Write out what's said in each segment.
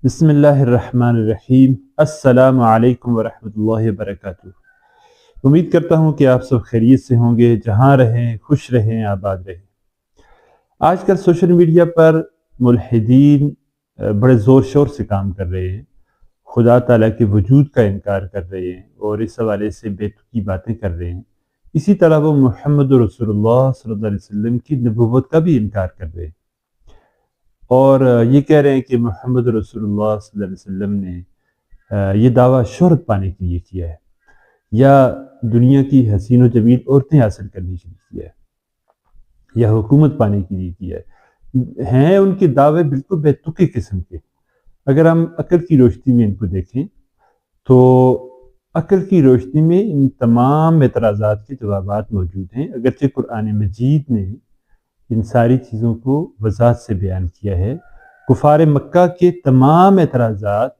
بسم اللہ الرحمن الرحیم۔ السلام علیکم ورحمۃ اللہ وبرکاتہ۔ امید کرتا ہوں کہ آپ سب خیریت سے ہوں گے، جہاں رہیں خوش رہیں آباد رہیں۔ آج کل سوشل میڈیا پر ملحدین بڑے زور شور سے کام کر رہے ہیں، خدا تعالیٰ کے وجود کا انکار کر رہے ہیں اور اس حوالے سے بے تکی باتیں کر رہے ہیں۔ اسی طرح وہ محمد رسول اللہ صلی اللہ علیہ وسلم کی نبوت کا بھی انکار کر رہے ہیں اور یہ کہہ رہے ہیں کہ محمد رسول اللہ صلی اللہ علیہ وسلم نے یہ دعویٰ شہرت پانے کے لیے کیا ہے یا دنیا کی حسین و جمیل عورتیں حاصل کرنے کے لیے کیا ہے یا حکومت پانے کے لیے کیا ہے ان کے دعوے بالکل بے تکے قسم کے۔ اگر ہم عقل کی روشنی میں ان کو دیکھیں تو عقل کی روشنی میں ان تمام اعتراضات کے جوابات موجود ہیں، اگرچہ قرآن مجید نے ان ساری چیزوں کو وضاحت سے بیان کیا ہے۔ کفار مکہ کے تمام اعتراضات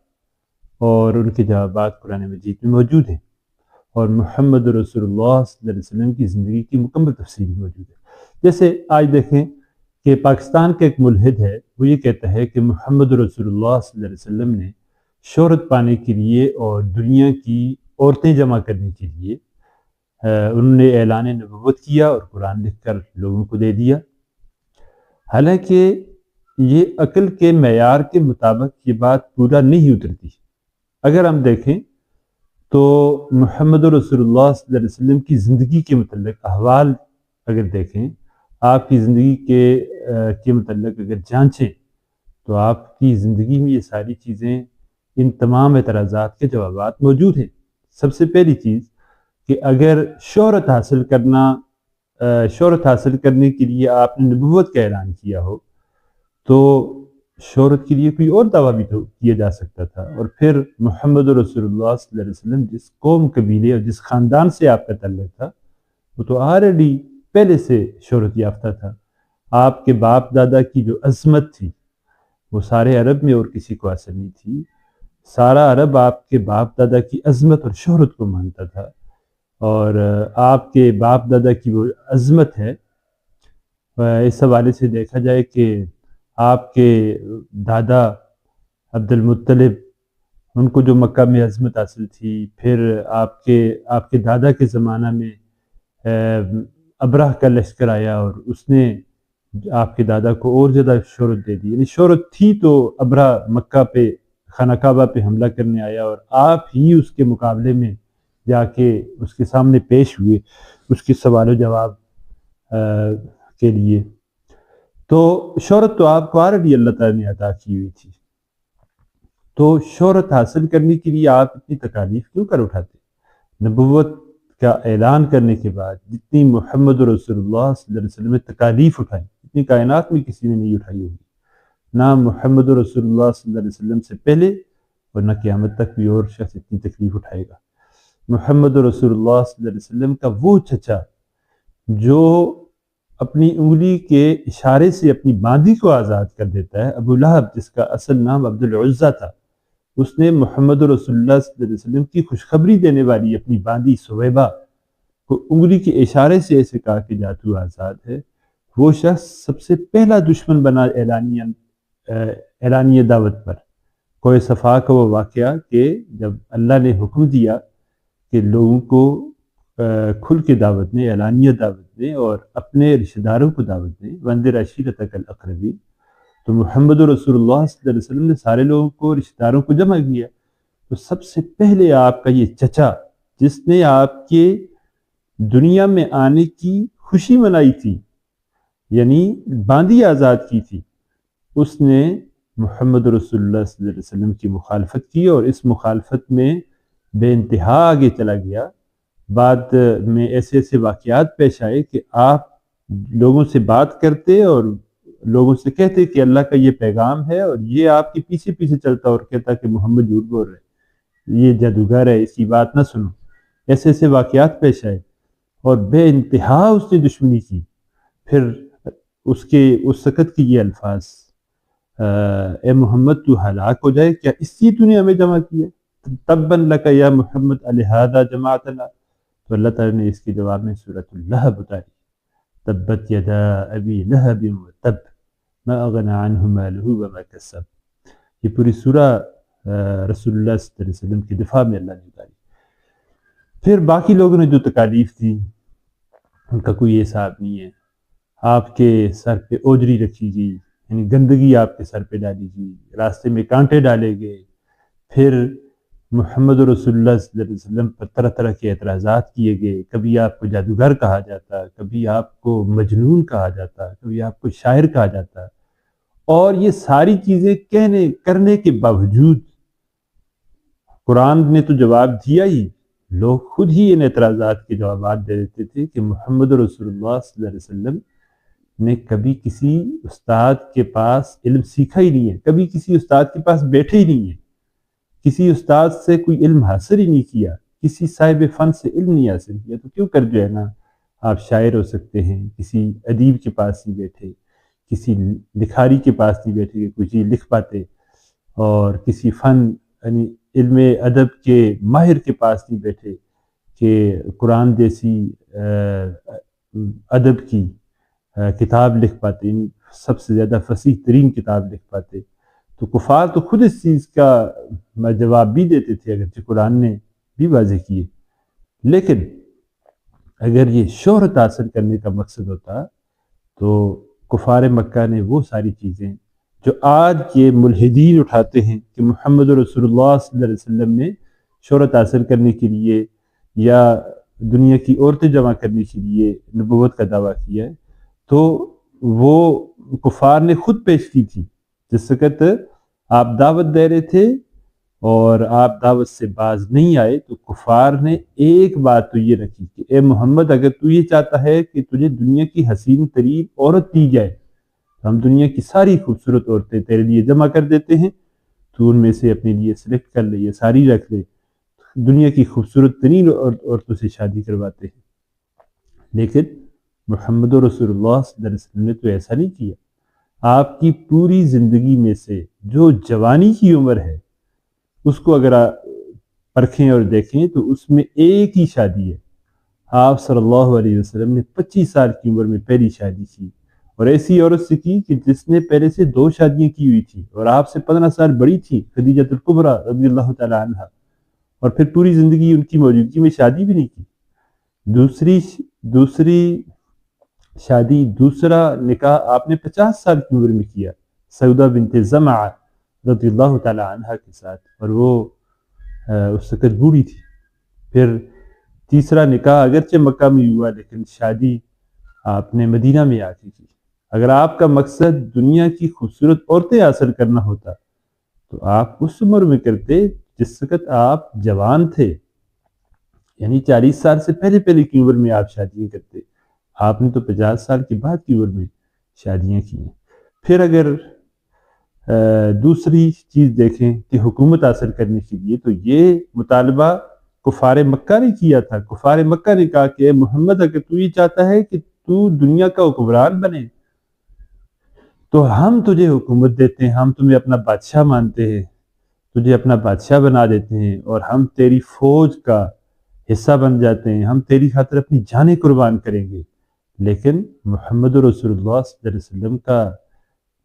اور ان کے جوابات قرآن مجید میں موجود ہیں، اور محمد رسول اللہ صلی اللہ علیہ وسلم کی زندگی کی مکمل تفصیل موجود ہے۔ جیسے آج دیکھیں کہ پاکستان کا ایک ملحد ہے، وہ یہ کہتا ہے کہ محمد رسول اللہ صلی اللہ علیہ وسلم نے شہرت پانے کے لیے اور دنیا کی عورتیں جمع کرنے کے لیے انہوں نے اعلان نبوت کیا اور قرآن لکھ کر لوگوں کو دے دیا، حالانکہ یہ عقل کے معیار کے مطابق یہ بات پورا نہیں اترتی۔ اگر ہم دیکھیں تو محمد رسول اللہ صلی اللہ علیہ وسلم کی زندگی کے متعلق احوال اگر دیکھیں، آپ کی زندگی کے متعلق اگر جانچیں تو آپ کی زندگی میں یہ ساری چیزیں، ان تمام اعتراضات کے جوابات موجود ہیں۔ سب سے پہلی چیز کہ اگر شہرت حاصل کرنے کے لیے آپ نے نبوت کا اعلان کیا ہو تو شہرت کے لیے کوئی اور دعویٰ بھی تو کیا جا سکتا تھا، اور پھر محمد رسول اللہ صلی اللہ علیہ وسلم جس قوم قبیلے اور جس خاندان سے آپ کا تعلق تھا وہ تو آلریڈی پہلے سے شہرت یافتہ تھا۔ آپ کے باپ دادا کی جو عظمت تھی وہ سارے عرب میں اور کسی کو حاصل نہیں تھی۔ سارا عرب آپ کے باپ دادا کی عظمت اور شہرت کو مانتا تھا، اور آپ کے باپ دادا کی وہ عظمت ہے، اس حوالے سے دیکھا جائے کہ آپ کے دادا عبد المطلب، ان کو جو مکہ میں عظمت حاصل تھی، پھر آپ کے دادا کے زمانہ میں ابرہ کا لشکر آیا اور اس نے آپ کے دادا کو اور زیادہ شہرت دے دی، یعنی شہرت تھی تو ابرہ مکہ پہ خانہ کعبہ پہ حملہ کرنے آیا اور آپ ہی اس کے مقابلے میں جا کے اس کے سامنے پیش ہوئے اس کے سوال و جواب کے لیے۔ تو شہرت تو آپ کو آلریڈی اللہ تعالیٰ نے عطا کی ہوئی تھی، تو شہرت حاصل کرنے کے لیے آپ اتنی تکالیف کیوں کر اٹھاتے؟ نبوت کا اعلان کرنے کے بعد جتنی محمد رسول اللہ صلی اللہ علیہ وسلم نے تکالیف اٹھائی، اتنی کائنات میں کسی نے نہیں اٹھائی ہوگی، نہ محمد رسول اللہ صلی اللہ علیہ وسلم سے پہلے اور نہ قیامت تک بھی اور شخص اتنی تکلیف اٹھائے گا۔ محمد رسول اللہ صلی اللہ علیہ وسلم کا وہ چچا جو اپنی انگلی کے اشارے سے اپنی باندی کو آزاد کر دیتا ہے، ابو لہب جس کا اصل نام عبد العزہ تھا، اس نے محمد رسول اللہ صلی اللہ علیہ وسلم کی خوشخبری دینے والی اپنی باندی سویبہ کو انگلی کے اشارے سے ایسے کہا کہ جا تو آزاد ہے۔ وہ شخص سب سے پہلا دشمن بنا اعلانیہ دعوت پر۔ کوہ صفا کا وہ واقعہ کہ جب اللہ نے حکم دیا کہ لوگوں کو کھل کے دعوت دیں، اعلانیہ دعوت دیں اور اپنے رشتہ داروں کو دعوت دیں، وانذر عشیرتک الاقربین، تو محمد رسول اللہ صلی اللہ علیہ وسلم نے سارے لوگوں کو، رشتہ داروں کو جمع کیا۔ تو سب سے پہلے آپ کا یہ چچا جس نے آپ کے دنیا میں آنے کی خوشی منائی تھی، یعنی باندی آزاد کی تھی، اس نے محمد رسول اللہ صلی اللہ علیہ وسلم کی مخالفت کی اور اس مخالفت میں بے انتہا آگے چلا گیا۔ بعد میں ایسے ایسے واقعات پیش آئے کہ آپ لوگوں سے بات کرتے اور لوگوں سے کہتے کہ اللہ کا یہ پیغام ہے، اور یہ آپ کے پیچھے پیچھے چلتا اور کہتا کہ محمد جھوٹ بول رہے، یہ جادوگر ہے، اس کی بات نہ سنو۔ ایسے ایسے واقعات پیش آئے اور بے انتہا اس نے دشمنی کی۔ پھر اس وقت کی یہ الفاظ، اے محمد تو ہلاک ہو جائے، کیا اس لیے تو نے ہمیں جمع کیا؟ تباً لک یا محمد لہذا جمعتنا۔ تو اللہ تعالیٰ نے اس کے جواب میں سورۃ اللہب اتاری، تبت یدا ابی لہب وتب ما اغنی عنہ مالہ وما کسب۔ یہ پوری سورہ رسول اللہ صلی اللہ علیہ وسلم کی دفاع میں اللہ نے اتاری۔ پھر باقی لوگوں نے جو تکالیف دی ان کا کوئی حساب نہیں ہے۔ آپ کے سر پہ اوجری رکھی گئی، یعنی گندگی آپ کے سر پہ ڈالی گئی، راستے میں کانٹے ڈالے گئے، پھر محمد رسول اللہ صلی اللہ علیہ وسلم پر طرح طرح کے اعتراضات کیے گئے۔ کبھی آپ کو جادوگر کہا جاتا، کبھی آپ کو مجنون کہا جاتا، کبھی آپ کو شاعر کہا جاتا، اور یہ ساری چیزیں کرنے کے باوجود قرآن نے تو جواب دیا ہی، لوگ خود ہی ان اعتراضات کے جوابات دے دیتے تھے کہ محمد رسول اللہ صلی اللہ علیہ وسلم نے کبھی کسی استاد کے پاس علم سیکھا ہی نہیں ہے، کبھی کسی استاد کے پاس بیٹھے ہی نہیں ہے، کسی استاد سے کوئی علم حاصل ہی نہیں کیا، کسی صاحب فن سے علم نہیں حاصل کیا، تو کیوں کر جو ہے نا آپ شاعر ہو سکتے ہیں، کسی ادیب کے پاس نہیں بیٹھے، کسی لکھاری کے پاس نہیں بیٹھے کہ کچھ چیز لکھ پاتے، اور کسی فن یعنی علم ادب کے ماہر کے پاس نہیں بیٹھے کہ قرآن جیسی ادب کی کتاب لکھ پاتے، یعنی سب سے زیادہ فصیح ترین کتاب لکھ پاتے۔ تو کفار تو خود اس چیز کا جواب بھی دیتے تھے اگرچہ قرآن نے بھی واضح کیے، لیکن اگر یہ شہرت حاصل کرنے کا مقصد ہوتا تو کفار مکہ نے وہ ساری چیزیں جو آج کے ملحدین اٹھاتے ہیں کہ محمد رسول اللہ صلی اللہ علیہ وسلم نے شہرت حاصل کرنے کے لیے یا دنیا کی عورتیں جمع کرنے کے لیے نبوت کا دعویٰ کیا ہے، تو وہ کفار نے خود پیش کی تھی۔ جس وقت آپ دعوت دے رہے تھے اور آپ دعوت سے باز نہیں آئے تو کفار نے ایک بات تو یہ رکھی کہ اے محمد، اگر تو یہ چاہتا ہے کہ تجھے دنیا کی حسین ترین عورت دی جائے تو ہم دنیا کی ساری خوبصورت عورتیں تیرے لیے جمع کر دیتے ہیں، تو ان میں سے اپنے لیے سلیکٹ کر لے، یہ ساری رکھ لے، دنیا کی خوبصورت ترین عورتوں سے شادی کرواتے ہیں۔ لیکن محمد رسول اللہ صلی اللہ علیہ وسلم نے تو ایسا نہیں کیا۔ آپ کی پوری زندگی میں سے جو جوانی کی عمر ہے اس کو اگر پرکھیں اور دیکھیں تو اس میں ایک ہی شادی ہے۔ آپ صلی اللہ علیہ وسلم نے 25 سال کی عمر میں پہلی شادی کی، اور ایسی عورت سے کی کہ جس نے پہلے سے 2 شادیاں کی ہوئی تھی اور آپ سے 15 سال بڑی تھی، خدیجہ الکبریٰ رضی اللہ تعالی عنہ، اور پھر پوری زندگی ان کی موجودگی میں شادی بھی نہیں کی۔ دوسری شادی، دوسرا نکاح آپ نے 50 سال کی عمر میں کیا، سودہ بنت زمعہ رضی اللہ تعالی عنہ کے ساتھ، اور وہ اس وقت بوڑھی تھی۔ پھر تیسرا نکاح اگرچہ مکہ میں ہوا لیکن شادی آپ نے مدینہ میں آ کے کی۔ اگر آپ کا مقصد دنیا کی خوبصورت عورتیں حاصل کرنا ہوتا تو آپ اس عمر میں کرتے جس وقت آپ جوان تھے، یعنی 40 سال سے پہلے کی عمر میں آپ شادیاں کرتے۔ آپ نے تو 50 سال کے بعد کی عمر میں شادیاں کی ہیں۔ پھر اگر دوسری چیز دیکھیں کہ حکومت حاصل کرنے کے لیے، تو یہ مطالبہ کفار مکہ نے کیا تھا۔ کفار مکہ نے کہا کہ اے محمد، اگر تو یہ چاہتا ہے کہ تو دنیا کا حکمران بنے تو ہم تجھے حکومت دیتے ہیں، ہم تمہیں اپنا بادشاہ مانتے ہیں، تجھے اپنا بادشاہ بنا دیتے ہیں، اور ہم تیری فوج کا حصہ بن جاتے ہیں، ہم تیری خاطر اپنی جانیں قربان کریں گے۔ لیکن محمد رسول اللہ صلی اللہ علیہ وسلم کا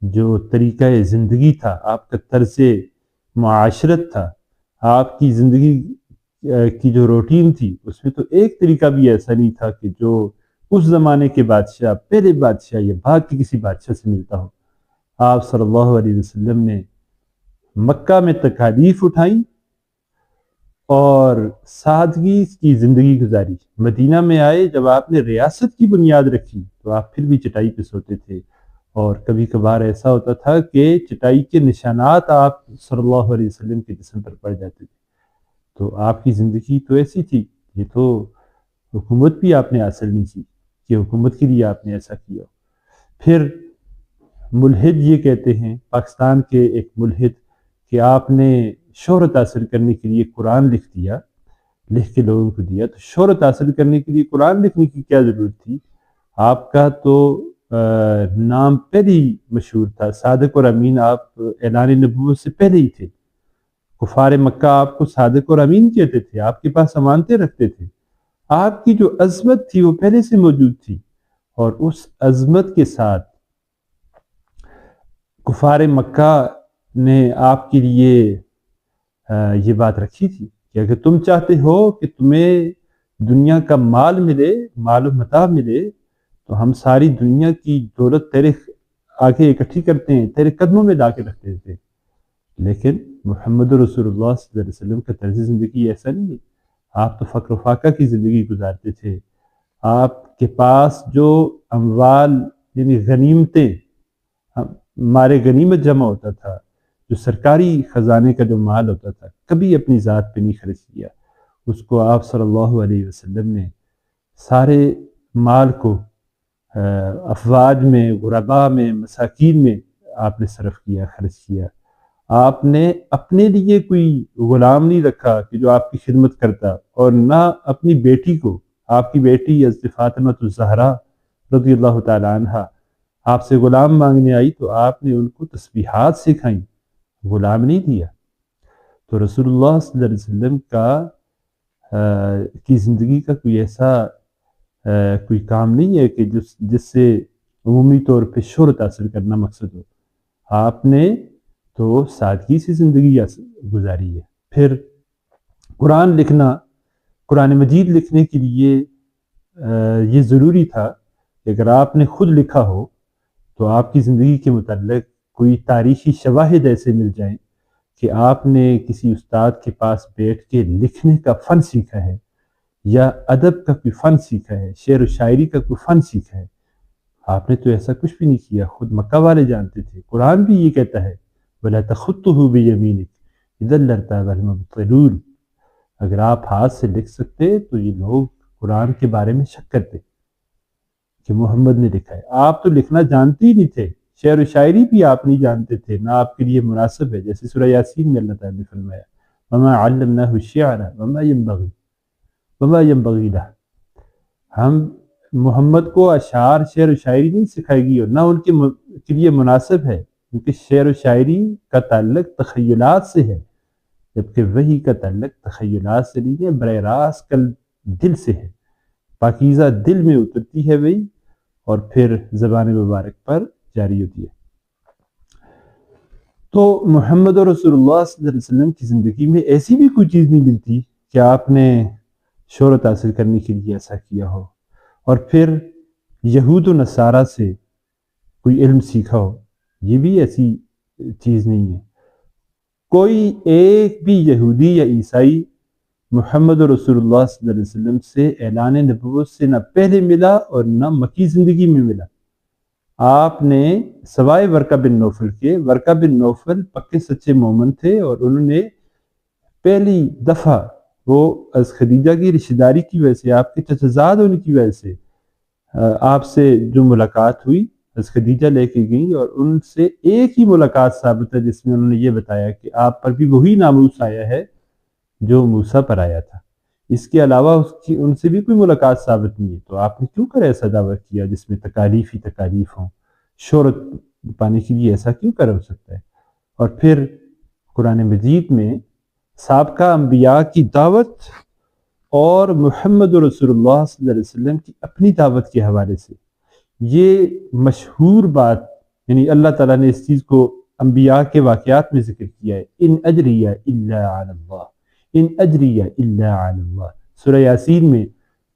جو طریقہ زندگی تھا، آپ کا طرز معاشرت تھا، آپ کی زندگی کی جو روٹین تھی، اس میں تو ایک طریقہ بھی ایسا نہیں تھا کہ جو اس زمانے کے بادشاہ، پہلے بادشاہ یا بعد کے کسی بادشاہ سے ملتا ہو۔ آپ صلی اللہ علیہ وسلم نے مکہ میں تکالیف اٹھائیں اور سادگی کی زندگی گزاری۔ مدینہ میں آئے، جب آپ نے ریاست کی بنیاد رکھی تو آپ پھر بھی چٹائی پہ سوتے تھے، اور کبھی کبھار ایسا ہوتا تھا کہ چٹائی کے نشانات آپ صلی اللہ علیہ وسلم کے جسم پر پڑ جاتے تھے۔ تو آپ کی زندگی تو ایسی تھی، یہ تو حکومت بھی آپ نے حاصل نہیں کی کہ حکومت کے لیے آپ نے ایسا کیا۔ پھر ملحد یہ کہتے ہیں، پاکستان کے ایک ملحد، کہ آپ نے شہرت حاصل کرنے کے لیے قرآن لکھ دیا، لکھ کے لوگوں کو دیا۔ تو شہرت حاصل کرنے کے لیے قرآن لکھنے کی کیا ضرورت تھی؟ آپ کا تو نام پہلے ہی مشہور تھا، صادق اور امین، آپ اعلان نبوت سے پہلے ہی تھے۔ کفار مکہ آپ کو صادق اور امین کہتے تھے، آپ کے پاس امانتیں رکھتے تھے۔ آپ کی جو عظمت تھی وہ پہلے سے موجود تھی، اور اس عظمت کے ساتھ کفار مکہ نے آپ کے لیے یہ بات رکھی تھی کہ اگر تم چاہتے ہو کہ تمہیں دنیا کا مال ملے، مال و متاع ملے، تو ہم ساری دنیا کی دولت تیرے آگے اکٹھی کرتے ہیں، تیرے قدموں میں لا کے رکھ دیتے ہیں۔ لیکن محمد رسول اللہ صلی اللہ علیہ وسلم کا طرز زندگی ایسا نہیں ہے۔ آپ تو فقر و فاقہ کی زندگی گزارتے تھے۔ آپ کے پاس جو اموال یعنی غنیمتیں، مال غنیمت جمع ہوتا تھا، جو سرکاری خزانے کا جو مال ہوتا تھا، کبھی اپنی ذات پہ نہیں خرچ کیا۔ اس کو آپ صلی اللہ علیہ وسلم نے سارے مال کو افواج میں، غرباء میں، مساکین میں آپ نے صرف کیا، خرچ کیا۔ آپ نے اپنے لیے کوئی غلام نہیں رکھا کہ جو آپ کی خدمت کرتا، اور نہ اپنی بیٹی کو، آپ کی بیٹی حضرت فاطمہ الزہرا رضی اللہ تعالیٰ عنہ آپ سے غلام مانگنے آئی تو آپ نے ان کو تسبیحات سکھائیں، غلام نہیں دیا۔ تو رسول اللہ صلی اللہ علیہ وسلم کی زندگی کا کوئی ایسا کوئی کام نہیں ہے کہ جس سے عمومی طور پہ شہرت حاصل کرنا مقصد ہو۔ آپ نے تو سادگی سے زندگی گزاری ہے۔ پھر قرآن لکھنا، قرآن مجید لکھنے کے لیے یہ ضروری تھا کہ اگر آپ نے خود لکھا ہو تو آپ کی زندگی کے متعلق کوئی تاریخی شواہد ایسے مل جائیں کہ آپ نے کسی استاد کے پاس بیٹھ کے لکھنے کا فن سیکھا ہے، یا ادب کا کوئی فن سیکھا ہے، شعر و شاعری کا کوئی فن سیکھا ہے۔ آپ نے تو ایسا کچھ بھی نہیں کیا، خود مکہ والے جانتے تھے۔ قرآن بھی یہ کہتا ہے وَلَا تَخُطُّهُ بِيَمِينِكَ إِذًا لَارْتَابَ الْمُبْطِلُونَ۔ اگر آپ ہاتھ سے لکھ سکتے تو یہ لوگ قرآن کے بارے میں شک کرتے کہ محمد نے لکھا ہے۔ آپ تو لکھنا جانتے ہی نہیں تھے، شعر و شاعری بھی آپ نہیں جانتے تھے، نہ آپ کے لیے مناسب ہے۔ جیسے سورہ یاسین میں اللہ تعالیٰ نے فرمایا وَمَا عَلَّمْنَاهُ الشِّعْرَ وَمَا يَنبَغِي لَهُ۔ ہم محمد کو اشعار، شعر و شاعری نہیں سکھائے گی، اور نہ ان کے لیے مناسب ہے، کیونکہ شعر و شاعری کا تعلق تخیلات سے ہے، جبکہ وحی کا تعلق تخیلات سے نہیں ہے، براہ راست دل سے ہے۔ پاکیزہ دل میں اترتی ہے وہی، اور پھر زبان مبارک پر جاری ہوتی ہے۔ تو محمد رسول اللہ صلی اللہ علیہ وسلم کی زندگی میں ایسی بھی کوئی چیز نہیں ملتی کہ آپ نے شہرت حاصل کرنے کے لیے ایسا کیا ہو، اور پھر یہود و نصارہ سے کوئی علم سیکھا ہو، یہ بھی ایسی چیز نہیں ہے۔ کوئی ایک بھی یہودی یا عیسائی محمد رسول اللہ صلی اللہ علیہ وسلم سے اعلان نبوت سے نہ پہلے ملا اور نہ مکی زندگی میں ملا۔ آپ نے سوائے ورقہ بن نوفل کے، ورقہ بن نوفل پکے سچے مومن تھے، اور انہوں نے پہلی دفعہ وہ از خدیجہ کی رشتہ داری کی وجہ سے، آپ کے چچزاد ہونے کی وجہ سے آپ سے جو ملاقات ہوئی، از خدیجہ لے کے گئیں، اور ان سے ایک ہی ملاقات ثابت ہے جس میں انہوں نے یہ بتایا کہ آپ پر بھی وہی ناموس آیا ہے جو موسیٰ پر آیا تھا۔ اس کے علاوہ ان سے بھی کوئی ملاقات ثابت نہیں ہے۔ تو آپ نے کیوں کر ایسا دعویٰ کیا جس میں تکالیف ہی تکالیف ہوں؟ شہرت پانے کے لیے ایسا کیوں کر ہو سکتا ہے؟ اور پھر قرآن مجید میں سابقہ انبیاء کی دعوت اور محمد رسول اللہ صلی اللہ علیہ وسلم کی اپنی دعوت کے حوالے سے یہ مشہور بات، یعنی اللہ تعالیٰ نے اس چیز کو انبیاء کے واقعات میں ذکر کیا ہے، ان اجریہ الا علی اللہ، ان اجریہ الا علی اللہ۔ سورہ یاسین میں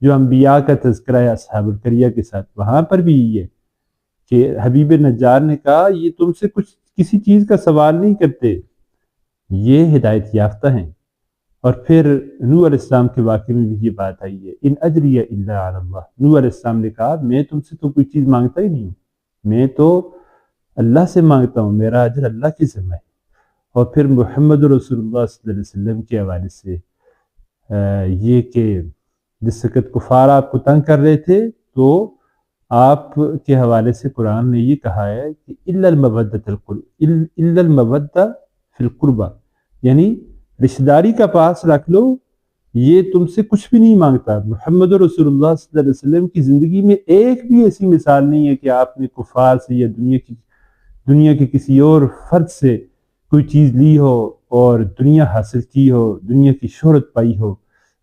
جو انبیاء کا تذکرہ ہے اصحاب القریہ کے ساتھ، وہاں پر بھی یہ ہے کہ حبیب نجار نے کہا یہ تم سے کسی چیز کا سوال نہیں کرتے، یہ ہدایت یافتہ ہیں۔ اور پھر نوح علیہ السلام کے واقعے میں بھی یہ بات آئی ہے، ان اجریہ الا علی اللہ۔ نوح علیہ السلام نے کہا میں تم سے تو کوئی چیز مانگتا ہی نہیں ہوں، میں تو اللہ سے مانگتا ہوں، میرا اجر اللہ کی ذمہ ہے۔ اور پھر محمد رسول اللہ صلی اللہ علیہ وسلم کے حوالے سے یہ کہ جس وقت کفار آپ کو تنگ کر رہے تھے تو آپ کے حوالے سے قرآن نے یہ کہا ہے کہ الا المودۃ فی القربہ، یعنی رشتہ داری کا پاس رکھ لو، یہ تم سے کچھ بھی نہیں مانگتا۔ محمد رسول اللہ صلی اللہ علیہ وسلم کی زندگی میں ایک بھی ایسی مثال نہیں ہے کہ آپ نے کفار سے یا دنیا کے کسی اور فرد سے کوئی چیز لی ہو اور دنیا حاصل کی ہو، دنیا کی شہرت پائی ہو،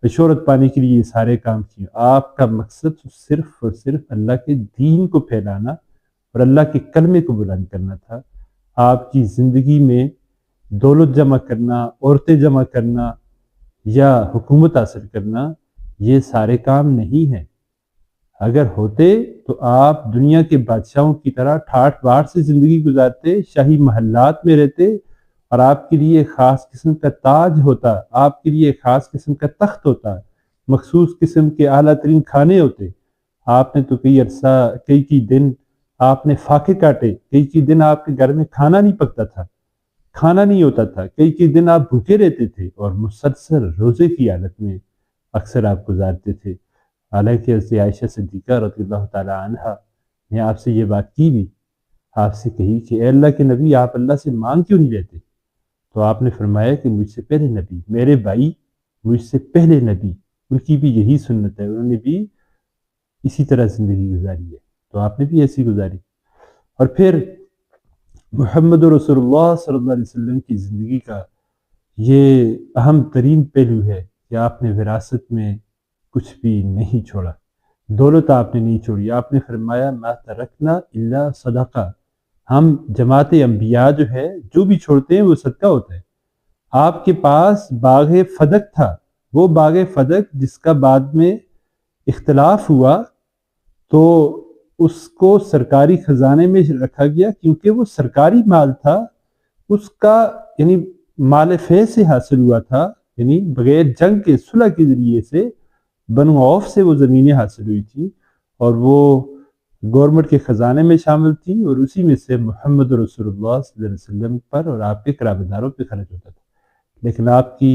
شہرت پانے کے لیے یہ سارے کام کیے۔ آپ کا مقصد صرف اور صرف اللہ کے دین کو پھیلانا اور اللہ کے کلمے کو بلند کرنا تھا۔ آپ کی زندگی میں دولت جمع کرنا، عورتیں جمع کرنا یا حکومت حاصل کرنا، یہ سارے کام نہیں ہیں۔ اگر ہوتے تو آپ دنیا کے بادشاہوں کی طرح ٹھاٹھ باٹھ سے زندگی گزارتے، شاہی محلات میں رہتے، اور آپ کے لیے ایک خاص قسم کا تاج ہوتا، آپ کے لیے ایک خاص قسم کا تخت ہوتا، مخصوص قسم کے اعلیٰ ترین کھانے ہوتے۔ آپ نے تو کئی دن آپ نے فاقے کاٹے، کئی دن آپ کے گھر میں کھانا نہیں پکتا تھا، کھانا نہیں ہوتا تھا، کئی دن آپ بھوکے رہتے تھے اور مسلسل روزے کی حالت میں اکثر آپ گزارتے تھے۔ حالانکہ حضرت عائشہ صدیقہ رضی اللہ تعالی عنہ نے آپ سے یہ بات کی بھی، آپ سے کہی کہ اے اللہ کے نبی، آپ اللہ سے مانگ کیوں نہیں لیتے؟ تو آپ نے فرمایا کہ مجھ سے پہلے نبی، میرے بھائی مجھ سے پہلے نبی، ان کی بھی یہی سنت ہے، انہوں نے بھی اسی طرح زندگی گزاری ہے، تو آپ نے بھی ایسی گزاری۔ اور پھر محمد رسول اللہ صلی اللہ علیہ وسلم کی زندگی کا یہ اہم ترین پہلو ہے کہ آپ نے وراثت میں کچھ بھی نہیں چھوڑا، دولت آپ نے نہیں چھوڑی۔ آپ نے فرمایا ما ترکنا الا صدقہ، ہم جماعت انبیاء جو ہے جو بھی چھوڑتے ہیں وہ صدقہ ہوتا ہے۔ آپ کے پاس باغ فدق تھا، وہ باغ فدق جس کا بعد میں اختلاف ہوا تو اس کو سرکاری خزانے میں رکھا گیا، کیونکہ وہ سرکاری مال تھا، اس کا یعنی مال فیض سے حاصل ہوا تھا، یعنی بغیر جنگ کے صلح کے ذریعے سے بنو عوف سے وہ زمینیں حاصل ہوئی تھیں، اور وہ گورنمنٹ کے خزانے میں شامل تھیں، اور اسی میں سے محمد رسول اللہ صلی اللہ علیہ وسلم پر اور آپ کے قرابہ داروں پہ خرچ ہوتا تھا۔ لیکن آپ کی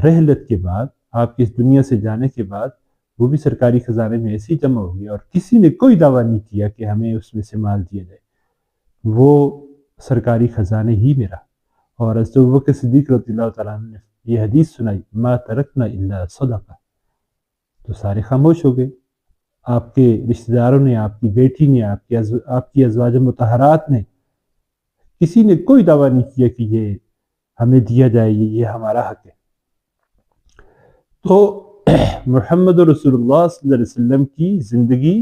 رحلت کے بعد، آپ کی اس دنیا سے جانے کے بعد، وہ بھی سرکاری خزانے میں ایسی جمع ہو گیا، اور کسی نے کوئی دعویٰ نہیں کیا کہ ہمیں اس میں سے مال دیا جائے، وہ سرکاری خزانے ہی میں رہا۔ اور حضرت ابوبکر صدیق رضی اللہ تعالیٰ عنہ نے یہ حدیث سنائی ما ترکنا الا صدقہ، تو سارے خاموش ہو گئے۔ آپ کے رشتہ داروں نے، آپ کی بیٹی نے، آپ کی ازواج مطہرات نے، کسی نے کوئی دعویٰ نہیں کیا کہ یہ ہمیں دیا جائے، یہ ہمارا حق ہے۔ تو محمد رسول اللہ صلی اللہ علیہ وسلم کی زندگی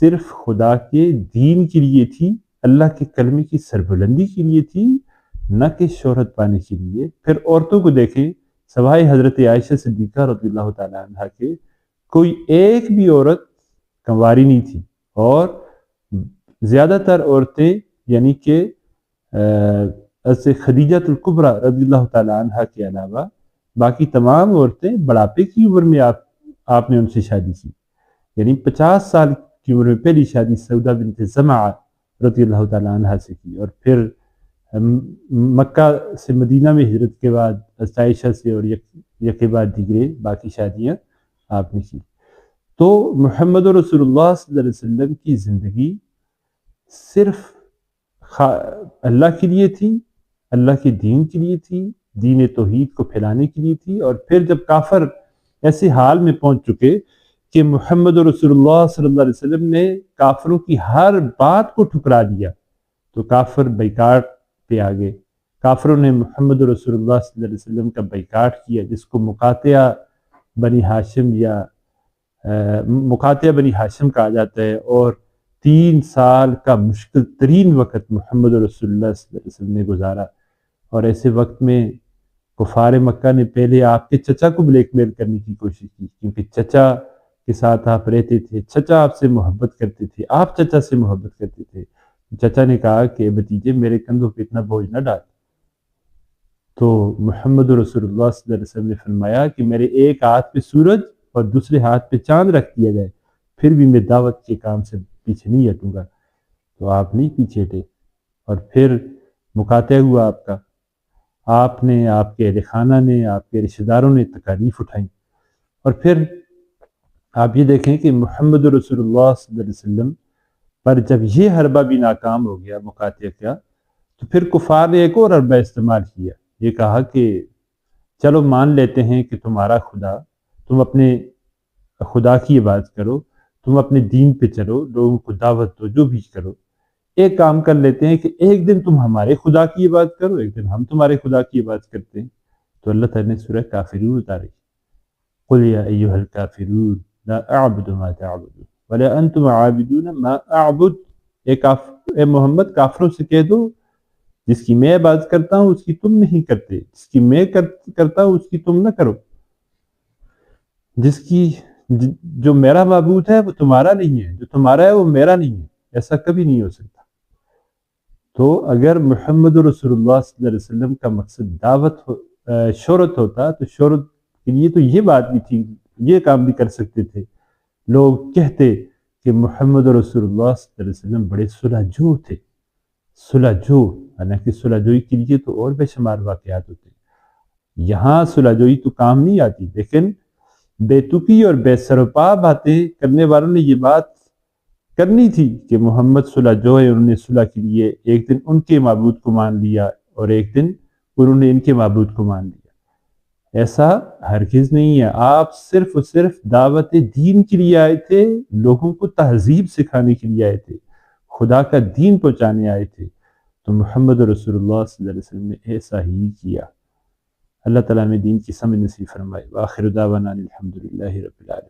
صرف خدا کے دین کے لیے تھی، اللہ کے کلمے کی سربلندی کے لیے تھی، نہ کہ شہرت پانے کے لیے۔ پھر عورتوں کو دیکھیں، سوائے حضرت عائشہ صدیقہ رضی اللہ تعالیٰ عنہ کے کوئی ایک بھی عورت کنواری نہیں تھی، اور زیادہ تر عورتیں یعنی کہ حضرت خدیجہ الکبریٰ رضی اللہ تعالیٰ عنہ کے علاوہ باقی تمام عورتیں بڑھاپے کی عمر میں آپ نے ان سے شادی کی، یعنی 50 سال کی عمر میں پہلی شادی سودہ بنت زمعہ رضی اللہ تعالیٰ عنہ سے کی، اور پھر مکہ سے مدینہ میں ہجرت کے بعد حضرت عائشہ سے اور یکے بعد دیگرے باقی شادیاں آپ نے کی۔ تو محمد رسول اللہ صلی اللہ علیہ وسلم کی زندگی صرف اللہ کے لیے تھی، اللہ کے دین کے لیے تھی، دین توحید کو پھیلانے کے لیے تھی۔ اور پھر جب کافر ایسے حال میں پہنچ چکے کہ محمد رسول اللہ صلی اللہ علیہ وسلم نے کافروں کی ہر بات کو ٹھکرا دیا، تو کافر بیکاٹ پہ آ گئے۔ کافروں نے محمد رسول اللہ صلی اللہ علیہ وسلم کا بیکاٹ کیا، جس کو مقاطعہ بنی ہاشم کہا جاتا ہے، اور 3 سال کا مشکل ترین وقت محمد رسول اللہ صلی اللہ علیہ وسلم نے گزارا۔ اور ایسے وقت میں کفار مکہ نے پہلے آپ کے چچا کو بلیک میل کرنے کی کوشش کی، کیونکہ چچا کے ساتھ آپ رہتے تھے، چچا آپ سے محبت کرتے تھے، آپ چچا سے محبت کرتے تھے۔ چچا نے کہا کہ بھتیجے میرے کندھوں پہ اتنا بوجھ نہ ڈال۔ تو محمد رسول اللہ صلی اللہ علیہ وسلم نے فرمایا کہ میرے ایک ہاتھ پہ سورج اور دوسرے ہاتھ پہ چاند رکھ دیا جائے، پھر بھی میں دعوت کے کام سے پیچھے نہیں ہٹوں گا۔ تو آپ نہیں پیچھے ہٹے، اور پھر مقاطع ہوا آپ کا، آپ نے، آپ کے اہل خانہ نے، آپ کے رشتہ داروں نے تکالیف اٹھائیں۔ اور پھر آپ یہ دیکھیں کہ محمد رسول اللہ صلی اللہ علیہ وسلم پر جب یہ حربہ بھی ناکام ہو گیا مقاطع کا، تو پھر کفار نے ایک اور حربہ استعمال کیا، یہ کہا کہ چلو مان لیتے ہیں کہ تمہارا خدا، تم اپنے خدا کی عبادت کرو، تم اپنے دین پہ چلو، لوگوں کو دعوت دو، جو بھی کرو، ایک کام کر لیتے ہیں کہ ایک دن تم ہمارے خدا کی عبادت کرو، ایک دن ہم تمہارے خدا کی عبادت کرتے ہیں۔ تو اللہ تعالیٰ نے سورہ کافرون اتاری، قُلْ يَا أَيُّهَا الْكَافِرُونَ لَا أَعْبُدُ مَا تَعْبُدُونَ وَلَا أَنْتُمْ عَابِدُونَ مَا أَعْبُدُ۔ اے محمد، کافروں سے کہہ دو جس کی میں عبادت کرتا ہوں اس کی تم نہیں کرتے، جس کی میں کرتا ہوں اس کی تم نہ کرو، جو میرا معبود ہے وہ تمہارا نہیں ہے، جو تمہارا ہے وہ میرا نہیں ہے، ایسا کبھی نہیں ہو سکتا۔ تو اگر محمد رسول اللہ صلی اللہ علیہ وسلم کا مقصد شہرت ہوتا تو شہرت کے لیے تو یہ بات بھی تھی، یہ کام بھی کر سکتے تھے۔ لوگ کہتے کہ محمد رسول اللہ صلی اللہ علیہ وسلم بڑے صلح جو تھے، صلح جو، حالانکہ صلح جوئی کے لیے تو اور بے شمار واقعات ہوتے ہیں، یہاں صلح جوئی تو کام نہیں آتی، لیکن بے تکی اور بے سروپا باتیں کرنے والوں نے یہ بات کرنی تھی کہ محمد صلح جو ہے، انہوں نے صلح کے لیے ایک دن ان کے معبود کو مان لیا اور ایک دن انہوں نے ان کے معبود کو مان لیا۔ ایسا ہرگز نہیں ہے، آپ صرف اور صرف دعوت دین کے لیے آئے تھے، لوگوں کو تہذیب سکھانے کے لیے آئے تھے، خدا کا دین پہنچانے آئے تھے، تو محمد رسول اللہ صلی اللہ علیہ وسلم نے ایسا ہی کیا۔ اللہ تعالیٰ میں دین کی سمجھ نصیب فرمائے۔ وآخر دعوانا الحمدللہ رب العالمین۔